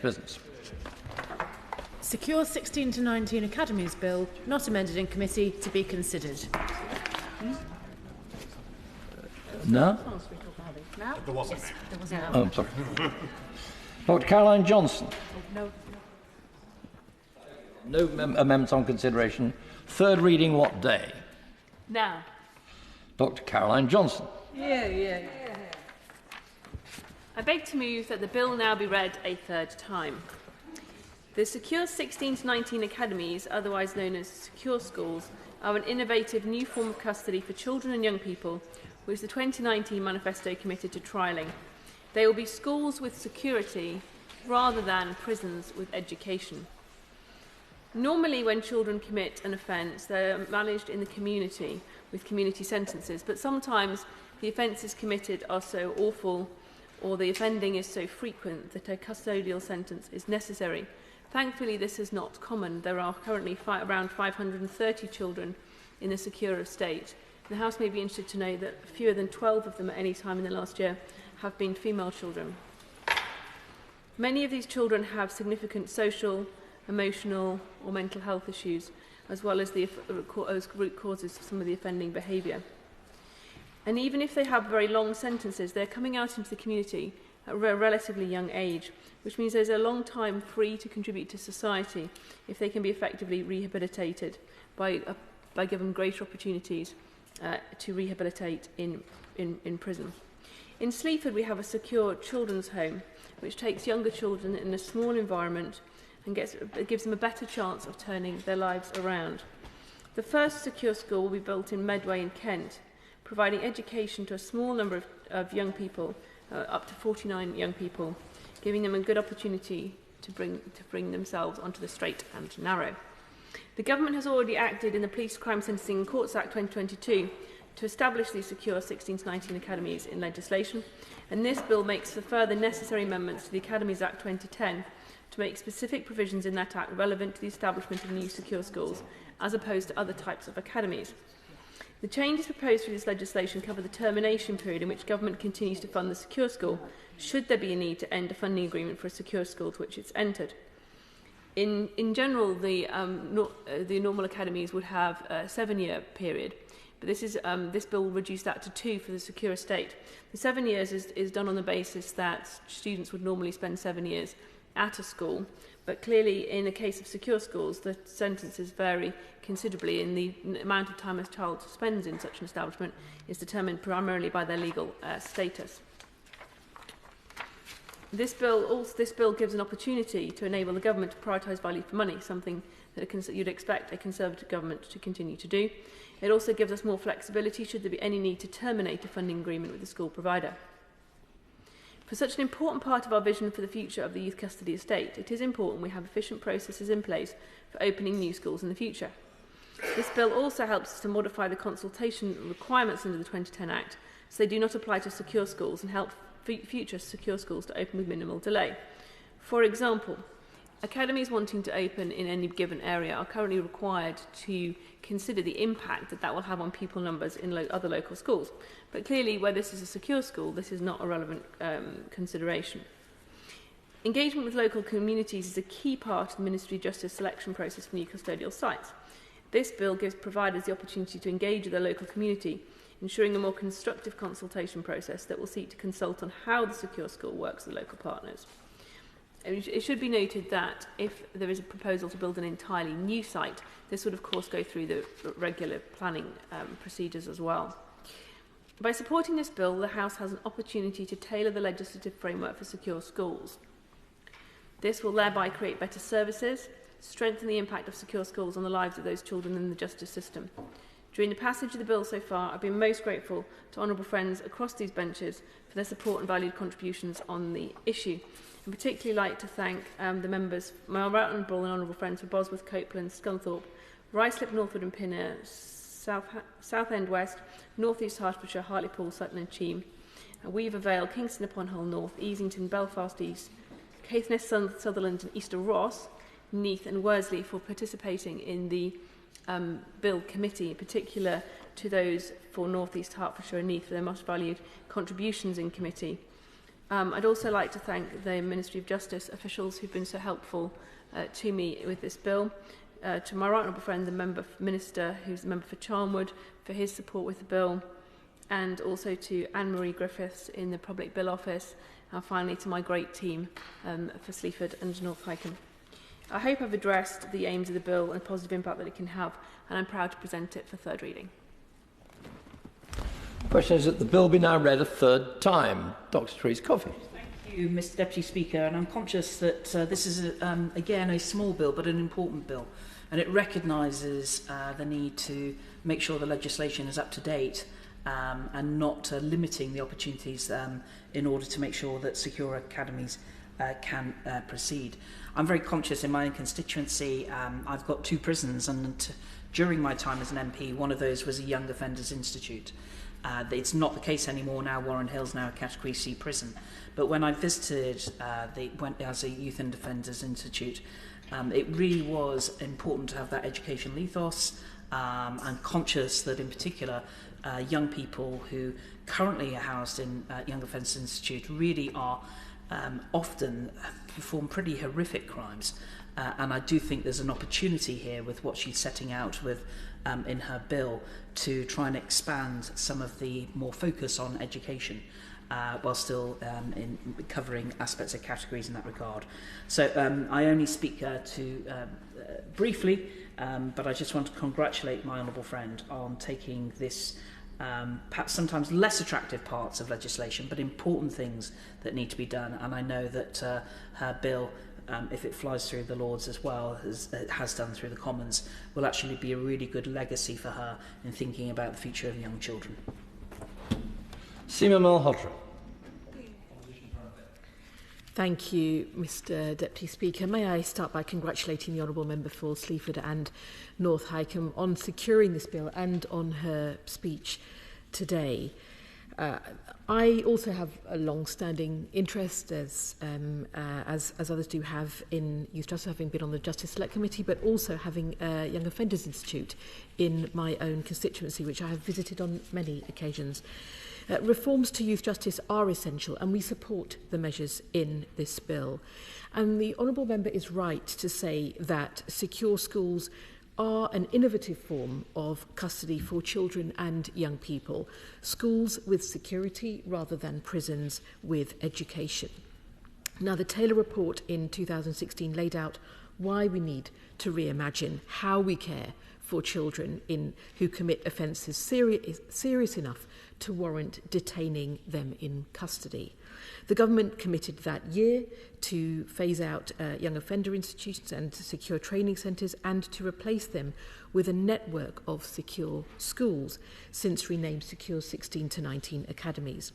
Business. Secure 16 to 19 Academies Bill, not amended in committee, to be considered. No? There wasn't. Oh, I'm sorry. Dr. Caroline Johnson. No. No amendments on consideration. Third reading what day? Now. Dr. Caroline Johnson. I beg to move that the bill now be read a third time. The Secure 16 to 19 Academies, otherwise known as Secure Schools, are an innovative new form of custody for children and young people, which the 2019 manifesto committed to trialling. They will be schools with security rather than prisons with education. Normally, when children commit an offence, they are managed in the community with community sentences, but sometimes the offences committed are so awful or the offending is so frequent that a custodial sentence is necessary. Thankfully, this is not common. There are currently around 530 children in the secure estate. The House may be interested to know that fewer than 12 of them at any time in the last year have been female children. Many of these children have significant social, emotional or mental health issues, as well as the root causes of some of the offending behaviour. And even if they have very long sentences, they're coming out into the community at a relatively young age, which means there's a long time free to contribute to society if they can be effectively rehabilitated by given greater opportunities to rehabilitate in prison. In Sleaford, we have a secure children's home, which takes younger children in a small environment and gives them a better chance of turning their lives around. The first secure school will be built in Medway in Kent, providing education to a small number of young people, up to 49 young people, giving them a good opportunity to bring themselves onto the straight and narrow. The government has already acted in the Police Crime Sentencing and Courts Act 2022 to establish these secure 16 to 19 academies in legislation, and this bill makes the further necessary amendments to the Academies Act 2010 to make specific provisions in that Act relevant to the establishment of new secure schools, as opposed to other types of academies. The changes proposed through this legislation cover the termination period in which government continues to fund the secure school, should there be a need to end a funding agreement for a secure school to which it's entered. In general, the normal academies would have a 7-year period, but this bill will reduce that to 2 for the secure estate. The 7 years is done on the basis that students would normally spend 7 years at a school, but clearly in the case of secure schools the sentences vary considerably, and the amount of time a child spends in such an establishment is determined primarily by their legal status. This bill gives an opportunity to enable the government to prioritise value for money, something that you'd expect a Conservative government to continue to do. It also gives us more flexibility should there be any need to terminate a funding agreement with the school provider. For such an important part of our vision for the future of the youth custody estate, it is important we have efficient processes in place for opening new schools in the future. This bill also helps us to modify the consultation requirements under the 2010 Act so they do not apply to secure schools and help future secure schools to open with minimal delay. For example, academies wanting to open in any given area are currently required to consider the impact that will have on pupil numbers in other local schools. But clearly, where this is a secure school, this is not a relevant consideration. Engagement with local communities is a key part of the Ministry of Justice selection process for new custodial sites. This bill gives providers the opportunity to engage with their local community, ensuring a more constructive consultation process that will seek to consult on how the secure school works with local partners. It should be noted that if there is a proposal to build an entirely new site, this would of course go through the regular planning procedures as well. By supporting this bill, the House has an opportunity to tailor the legislative framework for secure schools. This will thereby create better services, strengthen the impact of secure schools on the lives of those children in the justice system. During the passage of the bill so far, I've been most grateful to honourable friends across these benches for their support and valued contributions on the issue. I'd particularly like to thank the members, my honourable and honourable friends for Bosworth, Copeland, Scunthorpe, Ruislip, Northwood and Pinner, Southend West, North East Hertfordshire, Hartlepool, Sutton and Cheam, Weaver Vale, Kingston upon Hull North, Easington, Belfast East, Caithness, Sutherland and Easter Ross, Neath and Worsley for participating in the Bill Committee, in particular to those for North East Hertfordshire and Neath for their most valued contributions in committee. I'd also like to thank the Ministry of Justice officials who've been so helpful to me with this bill. To my right honourable friend, the Minister, who's the member for Charnwood, for his support with the bill, and also to Anne-Marie Griffiths in the Public Bill Office, and finally to my great team for Sleaford and North Hykeham. I hope I've addressed the aims of the bill and the positive impact that it can have, and I'm proud to present it for third reading. The question is that the bill be now read a third time. Dr. Thérèse Coffey. Thank you, Mr Deputy Speaker, and I'm conscious that this is, again, a small bill but an important bill, and it recognises the need to make sure the legislation is up to date and not limiting the opportunities in order to make sure that secure academies can proceed. I'm very conscious in my own constituency. I've got 2 prisons, and during my time as an MP, one of those was a Young Offenders Institute. It's not the case anymore now. Warren Hill's now a Category C prison. But when I visited as a Youth and Offenders Institute, it really was important to have that educational ethos, and conscious that in particular young people who currently are housed in Young Offenders Institute really are often perform pretty horrific crimes. And I do think there's an opportunity here with what she's setting out with in her bill to try and expand some of the more focus on education while still in covering aspects of categories in that regard. So I only speak briefly, but I just want to congratulate my honourable friend on taking this perhaps sometimes less attractive parts of legislation, but important things that need to be done. And I know that her bill, if it flies through the Lords as well as it has done through the Commons, will actually be a really good legacy for her in thinking about the future of young children. Seema Malhotra. Thank you, Mr Deputy Speaker. May I start by congratulating the Honourable Member for Sleaford and North Hykeham on securing this bill and on her speech today. I also have a long-standing interest, as others do have, in youth justice, having been on the Justice Select Committee, but also having a Young Offenders Institute in my own constituency, which I have visited on many occasions. Reforms to youth justice are essential, and we support the measures in this bill. And the Honourable Member is right to say that secure schools are an innovative form of custody for children and young people. Schools with security rather than prisons with education. Now, the Taylor report in 2016 laid out why we need to reimagine how we care for children who commit offences serious enough to warrant detaining them in custody. The government committed that year to phase out young offender institutions and secure training centres and to replace them with a network of secure schools, since renamed Secure 16 to 19 Academies.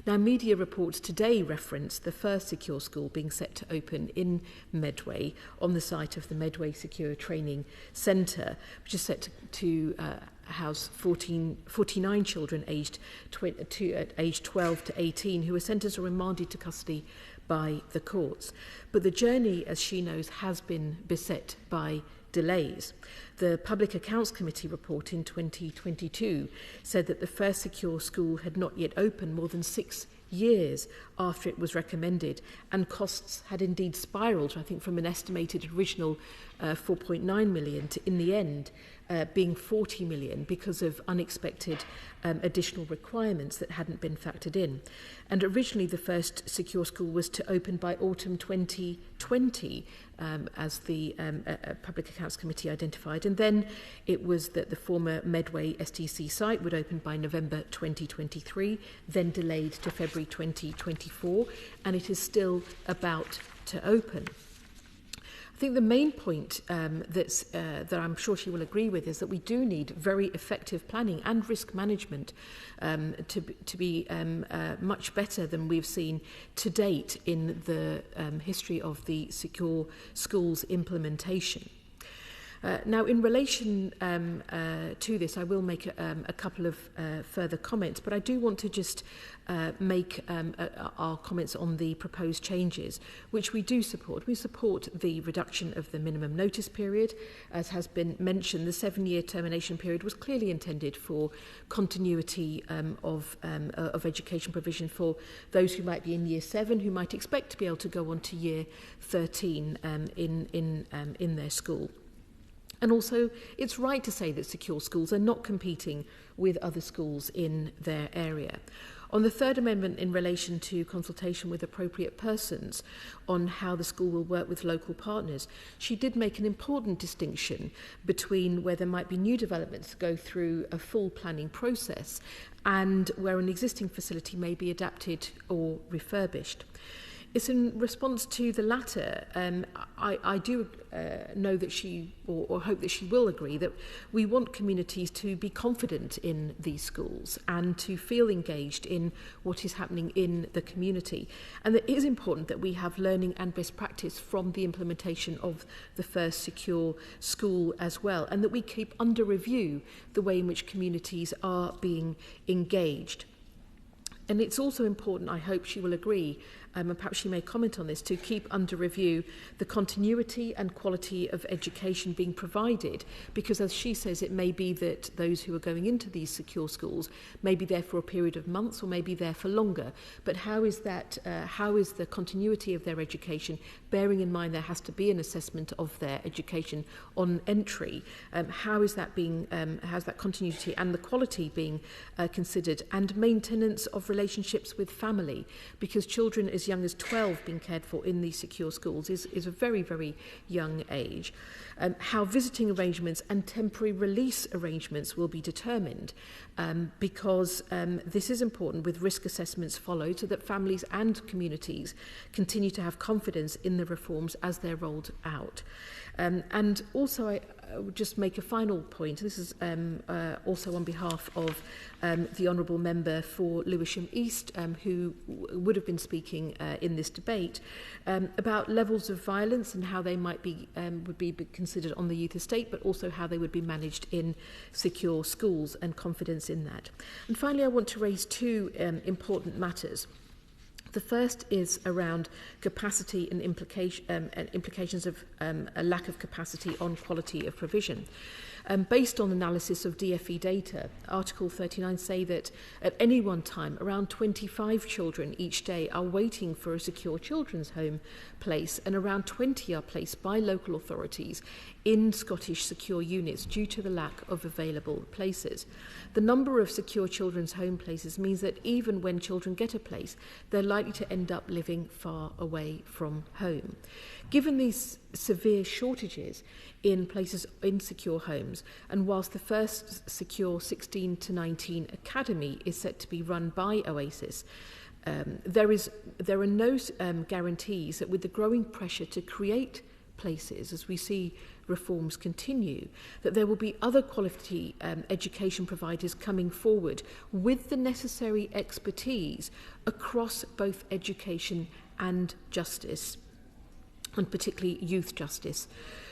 Now, media reports today reference the first secure school being set to open in Medway on the site of the Medway Secure Training Centre, which is set to house 49 children aged 12 to 18 who were sentenced or remanded to custody by the courts. But the journey, as she knows, has been beset by delays. The Public Accounts Committee report in 2022 said that the first secure school had not yet opened more than 6 years after it was recommended, and costs had indeed spiralled, I think, from an estimated original 4.9 million to, in the end, being 40 million because of unexpected additional requirements that hadn't been factored in. And originally the first secure school was to open by autumn 2020, as the Public Accounts Committee identified. And then it was that the former Medway STC site would open by November 2023, then delayed to February 2024, and it is still about to open. I think the main point that I'm sure she will agree with is that we do need very effective planning and risk management to be much better than we've seen to date in the history of the secure schools implementation. Now, in relation to this, I will make a couple of further comments, but I do want to just make our comments on the proposed changes, which we do support. We support the reduction of the minimum notice period. As has been mentioned, the 7-year termination period was clearly intended for continuity of education provision for those who might be in year 7, who might expect to be able to go on to year 13 in their school. And also, it's right to say that secure schools are not competing with other schools in their area. On the third amendment in relation to consultation with appropriate persons on how the school will work with local partners, she did make an important distinction between where there might be new developments go through a full planning process and where an existing facility may be adapted or refurbished. It's in response to the latter, I do know that she, or hope that she will agree, that we want communities to be confident in these schools and to feel engaged in what is happening in the community. And it is important that we have learning and best practice from the implementation of the first secure school as well, and that we keep under review the way in which communities are being engaged. And it's also important, I hope she will agree, and perhaps she may comment on this, to keep under review the continuity and quality of education being provided, because as she says, it may be that those who are going into these secure schools may be there for a period of months or may be there for longer. But how is the continuity of their education, bearing in mind there has to be an assessment of their education on entry? How's that continuity and the quality being considered, and maintenance of relationships with family, because children as young as 12 being cared for in these secure schools is a very, very young age. How visiting arrangements and temporary release arrangements will be determined, because this is important with risk assessments followed so that families and communities continue to have confidence in the reforms as they're rolled out. And also I would just make a final point. This is also on behalf of the Honourable Member for Lewisham East, who would have been speaking in this debate, about levels of violence and how they might be would be considered on the youth estate, but also how they would be managed in secure schools and confidence in that. And finally, I want to raise two important matters. The first is around capacity and implications of a lack of capacity on quality of provision. Based on analysis of DFE data, Article 39 say that at any one time, around 25 children each day are waiting for a secure children's home place, and around 20 are placed by local authorities in Scottish secure units due to the lack of available places. The number of secure children's home places means that even when children get a place, they're likely to end up living far away from home. Given these severe shortages in places in secure homes, and whilst the first secure 16 to 19 academy is set to be run by Oasis, there are no guarantees that with the growing pressure to create places, as we see reforms continue, that there will be other quality education providers coming forward with the necessary expertise across both education and justice, and particularly youth justice.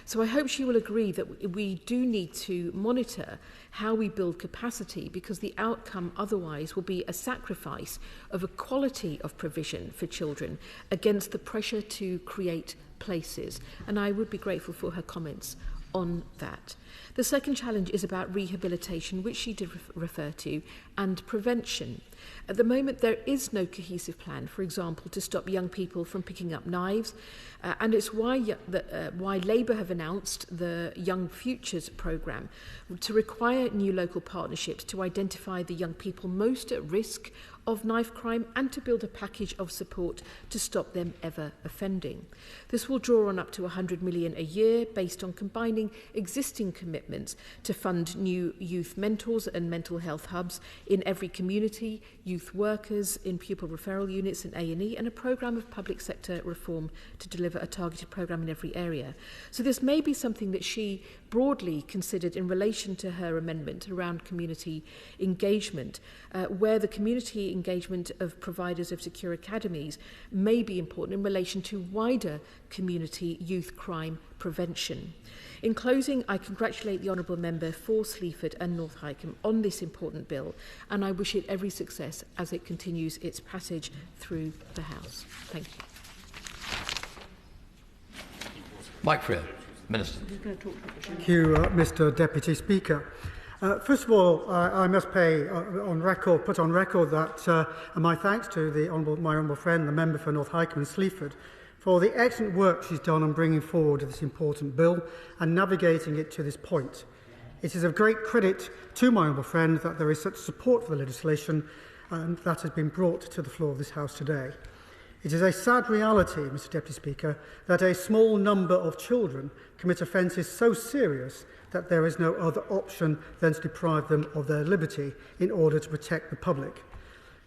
So I hope she will agree that we do need to monitor how we build capacity, because the outcome otherwise will be a sacrifice of a quality of provision for children against the pressure to create places. And I would be grateful for her comments on that. The second challenge is about rehabilitation, which she did refer to, and prevention. At the moment, there is no cohesive plan, for example, to stop young people from picking up knives, and it's why Labour have announced the Young Futures programme to require new local partnerships to identify the young people most at risk of knife crime and to build a package of support to stop them ever offending. This will draw on up to 100 million a year based on combining existing commitments to fund new youth mentors and mental health hubs in every community, youth workers in pupil referral units and A&E, and a programme of public sector reform to deliver a targeted programme in every area. So this may be something that she broadly considered in relation to her amendment around community engagement, where the community engagement of providers of secure academies may be important in relation to wider community youth crime prevention. In closing, I congratulate the Honourable Member for Sleaford and North Hykeham on this important bill, and I wish it every success as it continues its passage through the House. Thank you. Mike Freer, Minister. Thank you, Mr. Deputy Speaker. First of all, I must put on record that my thanks to my honourable friend, the member for North Hykeham and Sleaford, for the excellent work she's done on bringing forward this important bill and navigating it to this point. It is of great credit to my honourable friend that there is such support for the legislation that has been brought to the floor of this House today. It is a sad reality, Mr. Deputy Speaker, that a small number of children commit offences so serious that there is no other option than to deprive them of their liberty in order to protect the public.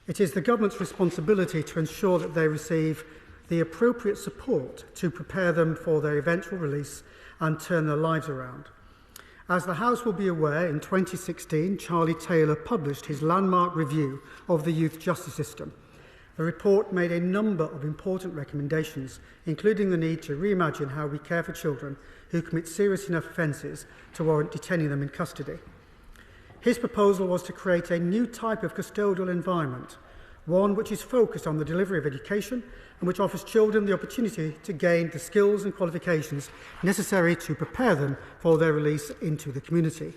It is the government's responsibility to ensure that they receive the appropriate support to prepare them for their eventual release and turn their lives around. As the House will be aware, in 2016, Charlie Taylor published his landmark review of the youth justice system. The report made a number of important recommendations, including the need to reimagine how we care for children who commit serious enough offences to warrant detaining them in custody. His proposal was to create a new type of custodial environment, one which is focused on the delivery of education and which offers children the opportunity to gain the skills and qualifications necessary to prepare them for their release into the community.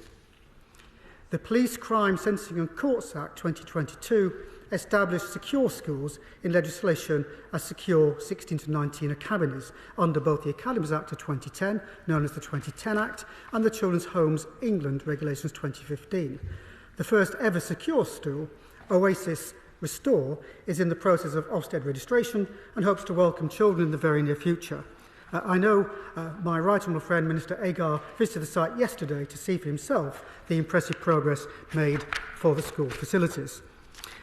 The Police, Crime, Sentencing and Courts Act 2022 established secure schools in legislation as secure 16 to 19 academies under both the Academies Act of 2010, known as the 2010 Act, and the Children's Homes England Regulations 2015. The first ever secure school, Oasis Restore, is in the process of Ofsted registration and hopes to welcome children in the very near future. I know my right honourable friend, Minister Agar, visited the site yesterday to see for himself the impressive progress made for the school facilities.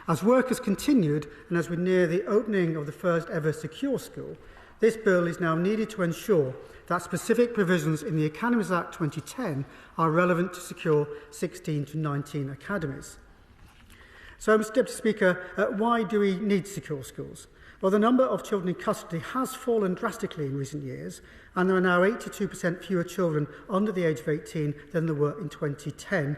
As work has continued and as we near the opening of the first ever secure school, this bill is now needed to ensure that specific provisions in the Academies Act 2010 are relevant to secure 16 to 19 academies. So, Mr. Deputy Speaker, why do we need secure schools? Well, the number of children in custody has fallen drastically in recent years, and there are now 82% fewer children under the age of 18 than there were in 2010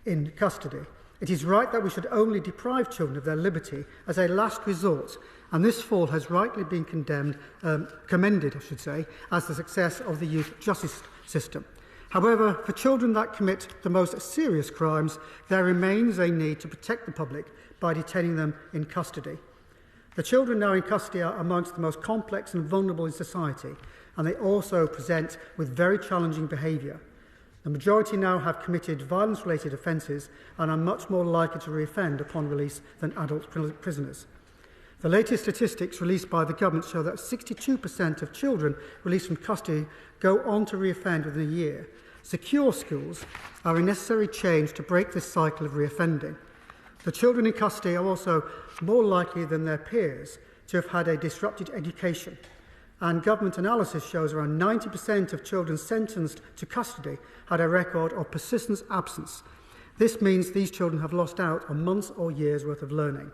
in custody. It is right that we should only deprive children of their liberty as a last resort, and this fall has rightly been commended, as the success of the youth justice system. However, for children that commit the most serious crimes, there remains a need to protect the public by detaining them in custody. The children now in custody are amongst the most complex and vulnerable in society, and they also present with very challenging behaviour. The majority now have committed violence-related offences and are much more likely to reoffend upon release than adult prisoners. The latest statistics released by the government show that 62% of children released from custody go on to reoffend within a year. Secure schools are a necessary change to break this cycle of reoffending. The children in custody are also more likely than their peers to have had a disrupted education. And government analysis shows around 90% of children sentenced to custody had a record of persistent absence. This means these children have lost out on months or years' worth of learning.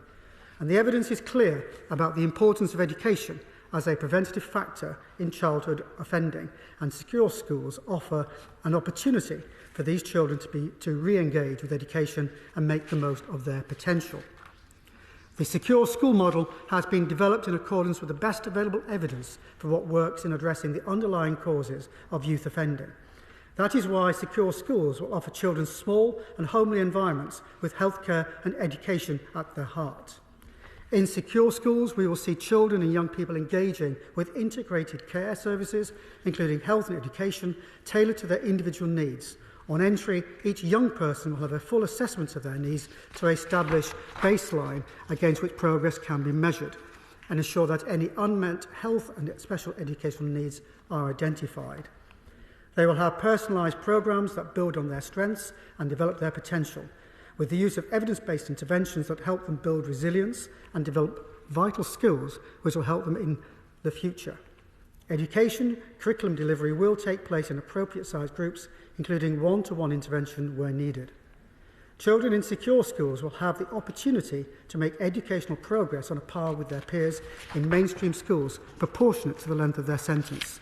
And the evidence is clear about the importance of education as a preventative factor in childhood offending, and secure schools offer an opportunity for these children to re-engage with education and make the most of their potential. The secure school model has been developed in accordance with the best available evidence for what works in addressing the underlying causes of youth offending. That is why secure schools will offer children small and homely environments with healthcare and education at their heart. In secure schools, we will see children and young people engaging with integrated care services, including health and education, tailored to their individual needs. On entry, each young person will have a full assessment of their needs to establish baseline against which progress can be measured and ensure that any unmet health and special educational needs are identified. They will have personalised programmes that build on their strengths and develop their potential, with the use of evidence-based interventions that help them build resilience and develop vital skills which will help them in the future. Education, curriculum delivery will take place in appropriate sized groups, including one-to-one intervention where needed. Children in secure schools will have the opportunity to make educational progress on a par with their peers in mainstream schools, proportionate to the length of their sentence.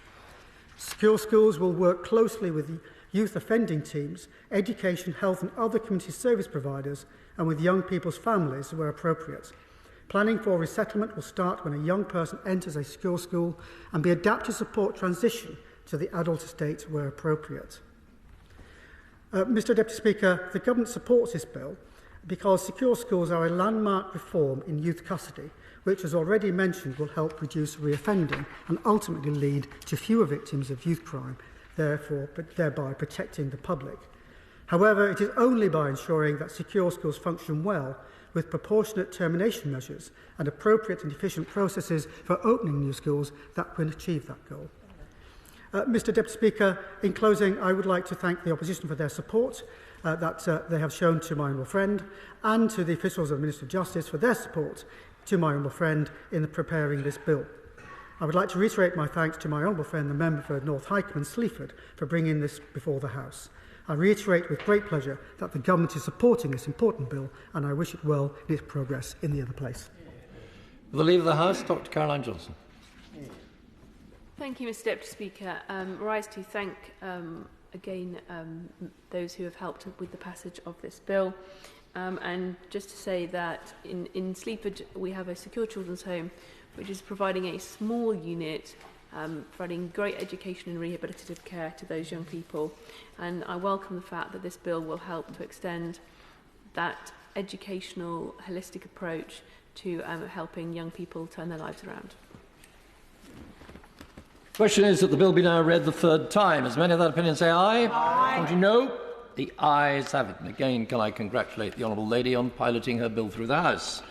Secure schools will work closely with youth offending teams, education, health and other community service providers, and with young people's families where appropriate. Planning for resettlement will start when a young person enters a secure school and be adapted to support transition to the adult estate where appropriate. Mr Deputy Speaker, the Government supports this bill because secure schools are a landmark reform in youth custody, which, as already mentioned, will help reduce reoffending and ultimately lead to fewer victims of youth crime, thereby protecting the public. However, it is only by ensuring that secure schools function well with proportionate termination measures and appropriate and efficient processes for opening new schools that can achieve that goal. Mr Deputy Speaker, in closing, I would like to thank the opposition for their support that they have shown to my honourable friend, and to the officials of the Ministry of Justice for their support to my honourable friend in preparing this bill. I would like to reiterate my thanks to my honourable friend, the member for North Hykeham and Sleaford, for bringing this before the House. I reiterate with great pleasure that the Government is supporting this important bill, and I wish it well in its progress in the other place. For the Leader of the House, Dr Caroline Johnson. Thank you, Mr Deputy Speaker. Rise to thank again those who have helped with the passage of this bill. And just to say that in Sleaford we have a secure children's home which is providing a small unit, providing great education and rehabilitative care to those young people. And I welcome the fact that this bill will help to extend that educational, holistic approach to helping young people turn their lives around. The question is that the bill be now read the third time. As many of that opinion say aye? Aye. Don't you know? The ayes have it. And again, can I congratulate the Honourable Lady on piloting her bill through the House.